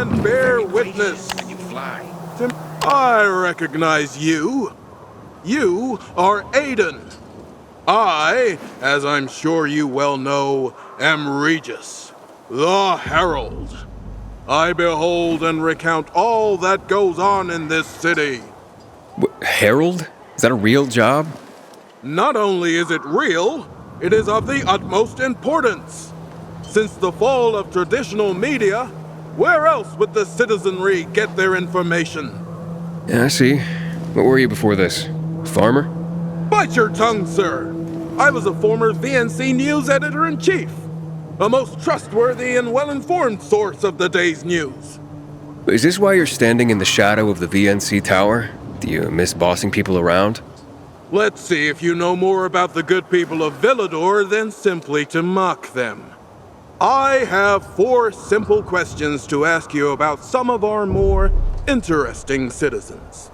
and bear witness. I recognize you. You are Aiden. I, as I'm sure you well know, am Regis, the Herald. I behold and recount all that goes on in this city. Herald? Is that a real job? Not only is it real, it is of the utmost importance. Since the fall of traditional media, where else would the citizenry get their information? Yeah, I see. What were you before this? Farmer? Bite your tongue, sir. I was a former VNC News editor-in-chief, a most trustworthy and well-informed source of the day's news. Is this why you're standing in the shadow of the VNC tower? Do you miss bossing people around? Let's see if you know more about the good people of Villador than simply to mock them. I have 4 simple questions to ask you about some of our more interesting citizens.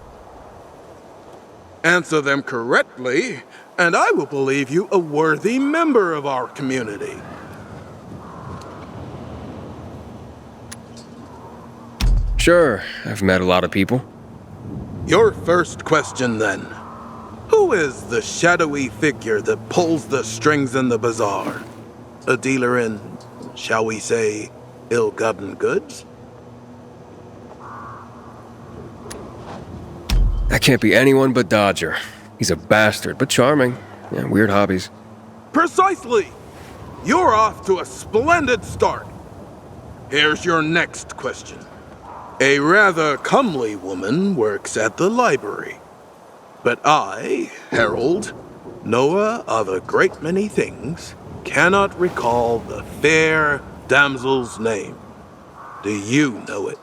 Answer them correctly, and I will believe you a worthy member of our community. Sure, I've met a lot of people. Your first question, then. Who is the shadowy figure that pulls the strings in the bazaar? A dealer in, shall we say, ill-gotten goods? That can't be anyone but Dodger. He's a bastard, but charming. Yeah, weird hobbies. Precisely! You're off to a splendid start. Here's your next question. A rather comely woman works at the library. But I, Herald, knower of a great many things, cannot recall the fair damsel's name. Do you know it?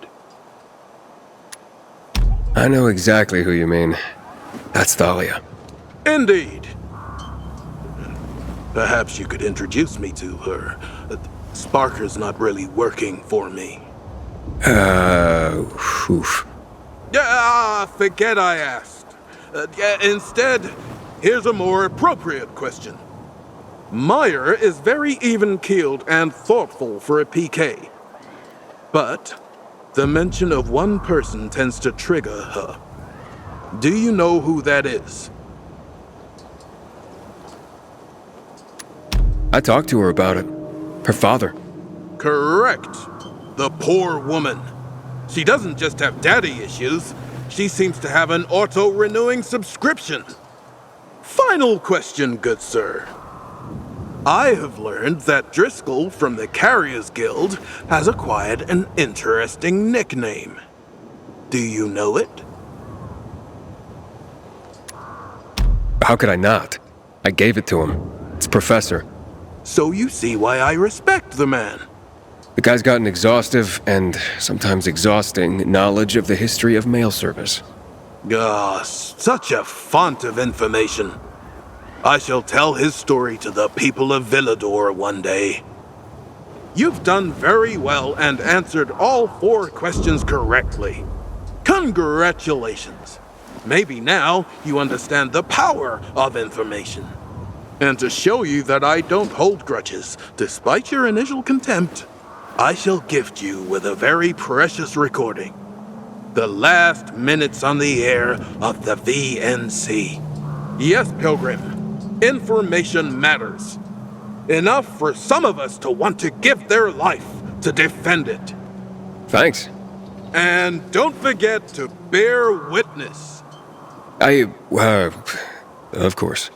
I know exactly who you mean. That's Thalia. Indeed. Perhaps you could introduce me to her. Sparker's not really working for me. Oof. Forget I asked. Instead, here's a more appropriate question. Meyer is very even-keeled and thoughtful for a PK. But the mention of one person tends to trigger her. Do you know who that is? I talked to her about it. Her father. Correct. The poor woman. She doesn't just have daddy issues. She seems to have an auto-renewing subscription. Final question, good sir. I have learned that Driscoll from the Carriers Guild has acquired an interesting nickname. Do you know it? How could I not? I gave it to him. It's Professor. So you see why I respect the man. The guy's got an exhaustive and sometimes exhausting knowledge of the history of mail service. Such a font of information. I shall tell his story to the people of Villador one day. You've done very well and answered all 4 questions correctly. Congratulations. Maybe now you understand the power of information. And to show you that I don't hold grudges, despite your initial contempt, I shall gift you with a very precious recording. The last minutes on the air of the VNC. Yes, Pilgrim, information matters. Enough for some of us to want to give their life to defend it. Thanks. And don't forget to bear witness. Of course.